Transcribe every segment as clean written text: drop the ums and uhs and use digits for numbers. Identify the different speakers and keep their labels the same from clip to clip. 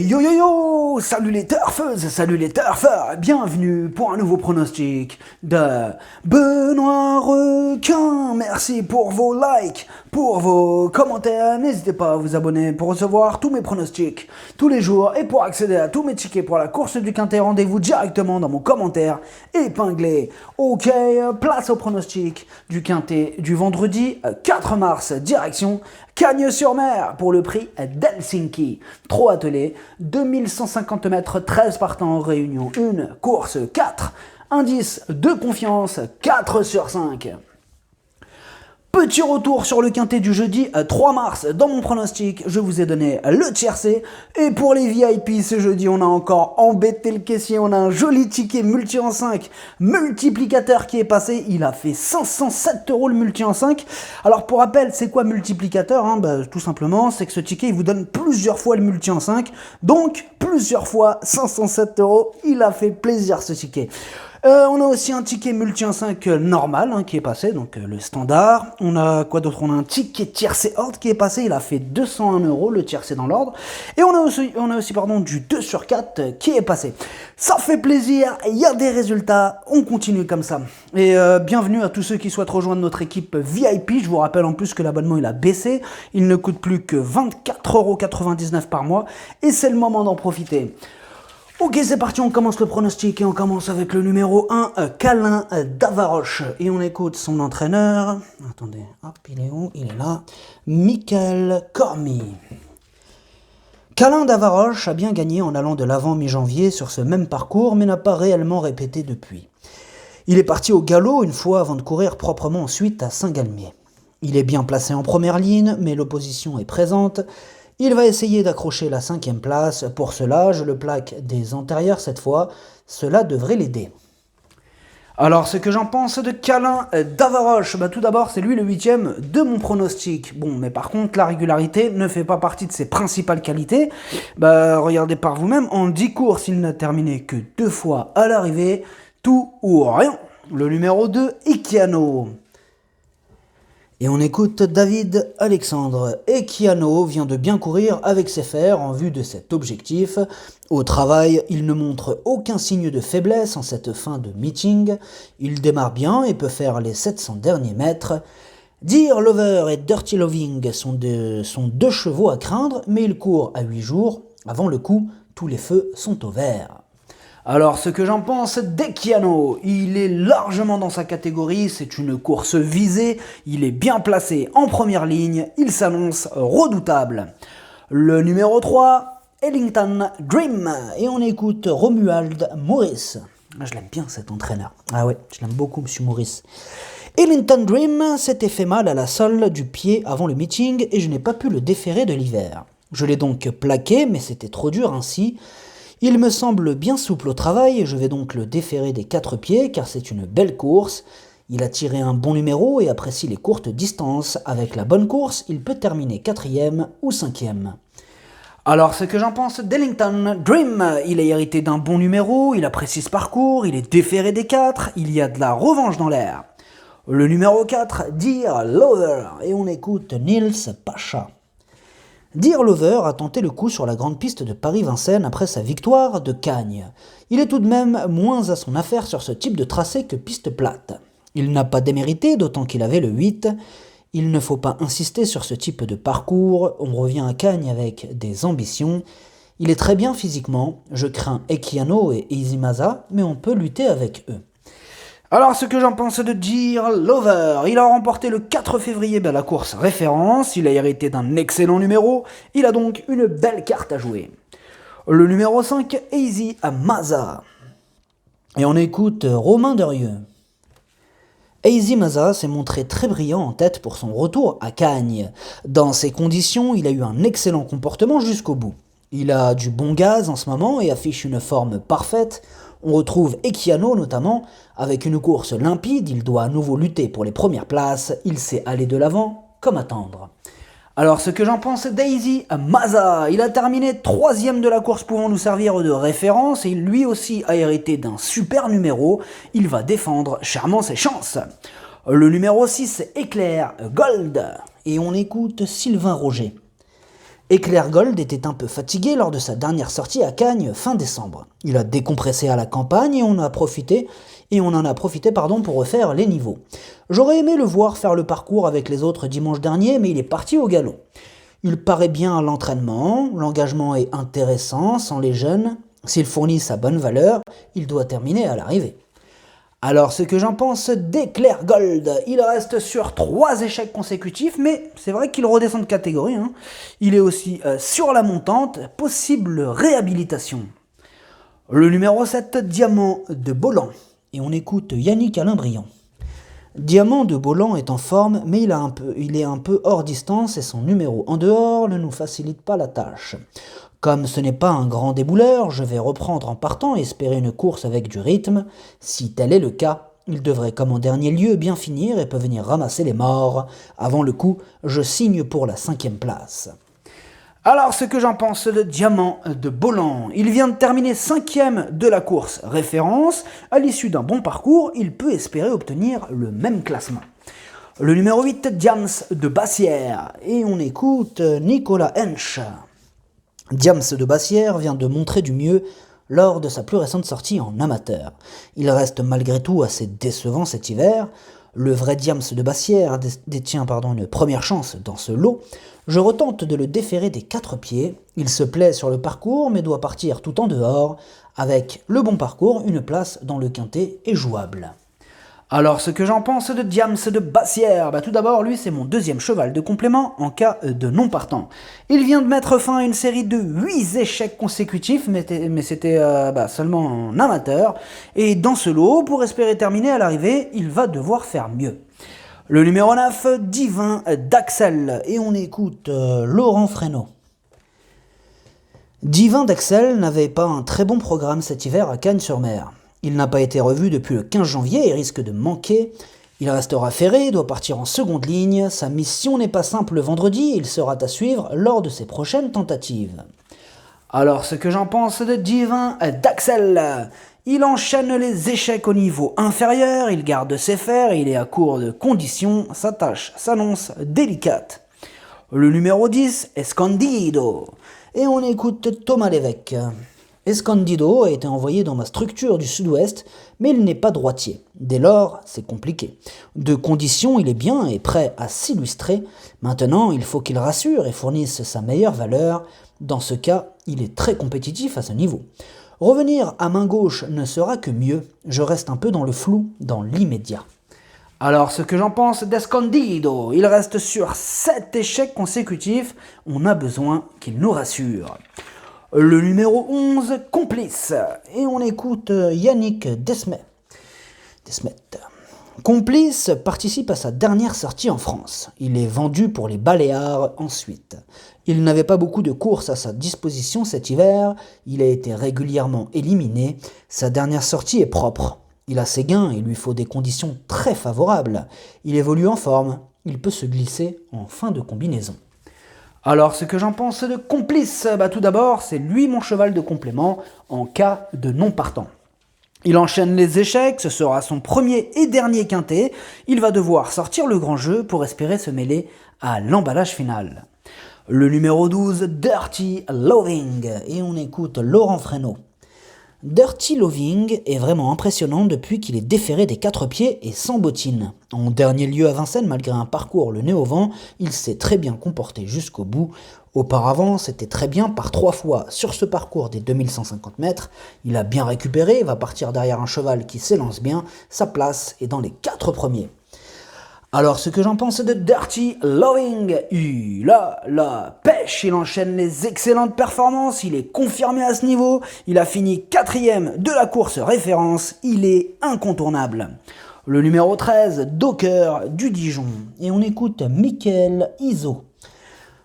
Speaker 1: Yo yo yo! Salut les turfeuses, salut les turfeurs! Bienvenue pour un nouveau pronostic de Benoît Requin. Merci pour vos likes, pour vos commentaires. N'hésitez pas à vous abonner pour recevoir tous mes pronostics tous les jours et pour accéder à tous mes tickets pour la course du Quintet. Rendez-vous directement dans mon commentaire épinglé. Ok, place au pronostic du Quintet du vendredi 4 mars, direction Cagnes-sur-Mer pour le prix d'Helsinki. 3 attelés, 2150 mètres, 13 partants en réunion, une course 4, indice de confiance 4 sur 5. Petit retour sur le Quintet du jeudi 3 mars. Dans mon pronostic, je vous ai donné le tiercé. Et pour les VIP, ce jeudi, on a encore embêté le caissier. On a un joli ticket multi en 5, multiplicateur qui est passé. Il a fait 507 € le multi en 5. Alors pour rappel, c'est quoi multiplicateur tout simplement, c'est que ce ticket, il vous donne plusieurs fois le multi en 5. Donc, plusieurs fois 507 €. Il a fait plaisir ce ticket. On a aussi un ticket multi en 5 normal qui est passé, donc le standard. On a quoi d'autre? On a un ticket tiercé ordre qui est passé, il a fait 201 € le tiercé dans l'ordre. Et on a aussi du 2 sur 4 qui est passé. Ça fait plaisir, il y a des résultats, on continue comme ça. Et bienvenue à tous ceux qui souhaitent rejoindre notre équipe VIP. Je vous rappelle en plus que l'abonnement il a baissé, il ne coûte plus que 24,99 € par mois et c'est le moment d'en profiter. Ok, c'est parti, on commence le pronostic et on commence avec le numéro 1, Câlin d'Avaroche. Et on écoute son entraîneur. Attendez, hop, il est où? Il est là. Michael Cormy. Câlin d'Avaroche a bien gagné en allant de l'avant mi-janvier sur ce même parcours, mais n'a pas réellement répété depuis. Il est parti au galop une fois avant de courir proprement ensuite à Saint-Galmier. Il est bien placé en première ligne, mais l'opposition est présente. Il va essayer d'accrocher la 5e place. Pour cela, je le plaque des antérieurs cette fois. Cela devrait l'aider. Alors, ce que j'en pense de Câlin d'Avaroche, tout d'abord, c'est lui le 8e de mon pronostic. Bon, mais par contre, la régularité ne fait pas partie de ses principales qualités. Regardez par vous-même, en 10 courses, il n'a terminé que 2 fois à l'arrivée. Tout ou rien. Le numéro 2, Echiano. Et on écoute David Alexandre. Echiano vient de bien courir avec ses fers en vue de cet objectif. Au travail, il ne montre aucun signe de faiblesse en cette fin de meeting. Il démarre bien et peut faire les 700 derniers mètres. Dear Lover et Dirty Loving sont deux chevaux à craindre, mais il court à 8 jours. Avant le coup, tous les feux sont au vert. Alors, ce que j'en pense d'Echiano, il est largement dans sa catégorie, c'est une course visée, il est bien placé en première ligne, il s'annonce redoutable. Le numéro 3, Ellington Dream, et on écoute Romuald Maurice. Je l'aime bien cet entraîneur, je l'aime beaucoup monsieur Maurice. Ellington Dream s'était fait mal à la sole du pied avant le meeting et je n'ai pas pu le déférer de l'hiver. Je l'ai donc plaqué, mais c'était trop dur ainsi. Il me semble bien souple au travail, je vais donc le déférer des 4 pieds car c'est une belle course. Il a tiré un bon numéro et apprécie les courtes distances. Avec la bonne course, il peut terminer 4e ou 5e. Alors ce que j'en pense d'Ellington Dream, il a hérité d'un bon numéro, il apprécie ce parcours, il est déféré des 4, il y a de la revanche dans l'air. Le numéro 4, Dear Lover, et on écoute Nils Pacha. Dear Lover a tenté le coup sur la grande piste de Paris-Vincennes après sa victoire de Cagnes. Il est tout de même moins à son affaire sur ce type de tracé que piste plate. Il n'a pas démérité, d'autant qu'il avait le 8. Il ne faut pas insister sur ce type de parcours, on revient à Cagnes avec des ambitions. Il est très bien physiquement, je crains Echiano et Easy Maza, mais on peut lutter avec eux. Alors ce que j'en pense de Dear Lover, il a remporté le 4 février la course référence, il a hérité d'un excellent numéro, il a donc une belle carte à jouer. Le numéro 5, Easy Maza. Et on écoute Romain Derieux. Easy Maza s'est montré très brillant en tête pour son retour à Cagnes. Dans ces conditions, il a eu un excellent comportement jusqu'au bout. Il a du bon gaz en ce moment et affiche une forme parfaite. On retrouve Echiano notamment, avec une course limpide, il doit à nouveau lutter pour les premières places, il sait aller de l'avant comme attendre. Alors ce que j'en pense d'Easy Maza, il a terminé 3e de la course pouvant nous servir de référence et lui aussi a hérité d'un super numéro, il va défendre chèrement ses chances. Le numéro 6, Éclair Gold, et on écoute Sylvain Roger. Éclair Gold était un peu fatigué lors de sa dernière sortie à Cagnes fin décembre. Il a décompressé à la campagne et on en a profité pour refaire les niveaux. J'aurais aimé le voir faire le parcours avec les autres dimanche dernier, mais il est parti au galop. Il paraît bien à l'entraînement, l'engagement est intéressant sans les jeunes. S'il fournit sa bonne valeur, il doit terminer à l'arrivée. Alors ce que j'en pense d'Éclair Gold, il reste sur 3 échecs consécutifs, mais c'est vrai qu'il redescend de catégorie. Il est aussi sur la montante, possible réhabilitation. Le numéro 7, Diamant de Bolan. Et on écoute Yannick Alain-Briand. Diamant de Bolan est en forme, mais il est un peu hors distance et son numéro en dehors ne nous facilite pas la tâche. Comme ce n'est pas un grand débouleur, je vais reprendre en partant et espérer une course avec du rythme. Si tel est le cas, il devrait comme en dernier lieu bien finir et peut venir ramasser les morts. Avant le coup, je signe pour la 5e place. Alors ce que j'en pense de Diamant de Bolan, il vient de terminer 5e de la course référence. À l'issue d'un bon parcours, il peut espérer obtenir le même classement. Le numéro 8, Diams de Bassière. Et on écoute Nicolas Hensch. Diams de Bassière vient de montrer du mieux lors de sa plus récente sortie en amateur. Il reste malgré tout assez décevant cet hiver. Le vrai Diams de Bassière détient une première chance dans ce lot. Je retente de le déférer des 4 pieds. Il se plaît sur le parcours mais doit partir tout en dehors. Avec le bon parcours, une place dans le quintet est jouable. Alors ce que j'en pense de Diams de Bassière, tout d'abord lui c'est mon 2e cheval de complément en cas de non partant. Il vient de mettre fin à une série de 8 échecs consécutifs, mais c'était seulement en amateur, et dans ce lot, pour espérer terminer à l'arrivée, il va devoir faire mieux. Le numéro 9, Divin d'Axel, et on écoute Laurent Fresneau. Divin d'Axel n'avait pas un très bon programme cet hiver à Cagnes-sur-Mer. Il n'a pas été revu depuis le 15 janvier et risque de manquer. Il restera ferré, doit partir en seconde ligne. Sa mission n'est pas simple le vendredi, il sera à suivre lors de ses prochaines tentatives. Alors ce que j'en pense de Divin d'Axel, il enchaîne les échecs au niveau inférieur, il garde ses fers, il est à court de conditions, sa tâche s'annonce délicate. Le numéro 10, Escondido. Et on écoute Thomas Lévesque. Escondido a été envoyé dans ma structure du sud-ouest, mais il n'est pas droitier. Dès lors, c'est compliqué. De condition, il est bien et prêt à s'illustrer. Maintenant, il faut qu'il rassure et fournisse sa meilleure valeur. Dans ce cas, il est très compétitif à ce niveau. Revenir à main gauche ne sera que mieux. Je reste un peu dans le flou dans l'immédiat. Alors, ce que j'en pense d'Escondido, il reste sur 7 échecs consécutifs. On a besoin qu'il nous rassure. Le numéro 11, Complice. Et on écoute Yannick Desmet. Complice participe à sa dernière sortie en France. Il est vendu pour les Baléares ensuite. Il n'avait pas beaucoup de courses à sa disposition cet hiver. Il a été régulièrement éliminé. Sa dernière sortie est propre. Il a ses gains, il lui faut des conditions très favorables. Il évolue en forme. Il peut se glisser en fin de combinaison. Alors, ce que j'en pense de Complice, tout d'abord, c'est lui mon cheval de complément en cas de non partant. Il enchaîne les échecs, ce sera son premier et dernier quintet. Il va devoir sortir le grand jeu pour espérer se mêler à l'emballage final. Le numéro 12, Dirty Loving, et on écoute Laurent Fresneau. Dirty Loving est vraiment impressionnant depuis qu'il est déféré des 4 pieds et sans bottines. En dernier lieu à Vincennes, malgré un parcours le nez au vent, il s'est très bien comporté jusqu'au bout. Auparavant, c'était très bien par 3 fois sur ce parcours des 2150 mètres. Il a bien récupéré, va partir derrière un cheval qui s'élance bien. Sa place est dans les 4 premiers. Alors, ce que j'en pense de Dirty Loving, il a la pêche, il enchaîne les excellentes performances, il est confirmé à ce niveau, il a fini 4e de la course référence, il est incontournable. Le numéro 13, Docker du Dijon, et on écoute Michael Iso.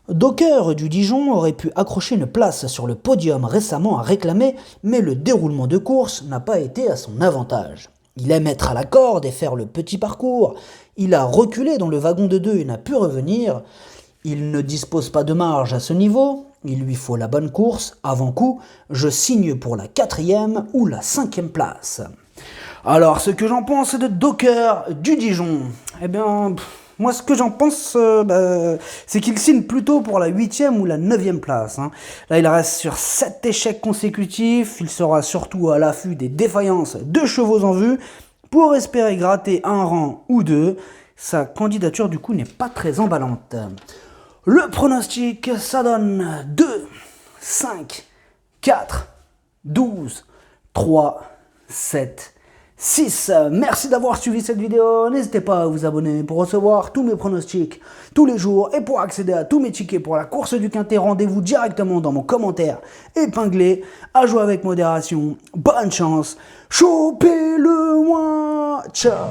Speaker 1: Docker du Dijon aurait pu accrocher une place sur le podium récemment à réclamer, mais le déroulement de course n'a pas été à son avantage. Il aime être à la corde et faire le petit parcours. Il a reculé dans le wagon de 2 et n'a pu revenir. Il ne dispose pas de marge à ce niveau. Il lui faut la bonne course. Avant coup, je signe pour la 4e ou la 5e place. Alors, ce que j'en pense de Docker du Dijon, Moi, ce que j'en pense, c'est qu'il signe plutôt pour la 8e ou la 9e place, hein. Là, il reste sur 7 échecs consécutifs. Il sera surtout à l'affût des défaillances de chevaux en vue pour espérer gratter un rang ou deux. Sa candidature, du coup, n'est pas très emballante. Le pronostic, ça donne 2, 5, 4, 12, 3, 7, 6. Merci d'avoir suivi cette vidéo. N'hésitez pas à vous abonner pour recevoir tous mes pronostics tous les jours. Et pour accéder à tous mes tickets pour la course du Quintet, rendez-vous directement dans mon commentaire épinglé. À jouer avec modération. Bonne chance. Chopez-le moi. Ciao.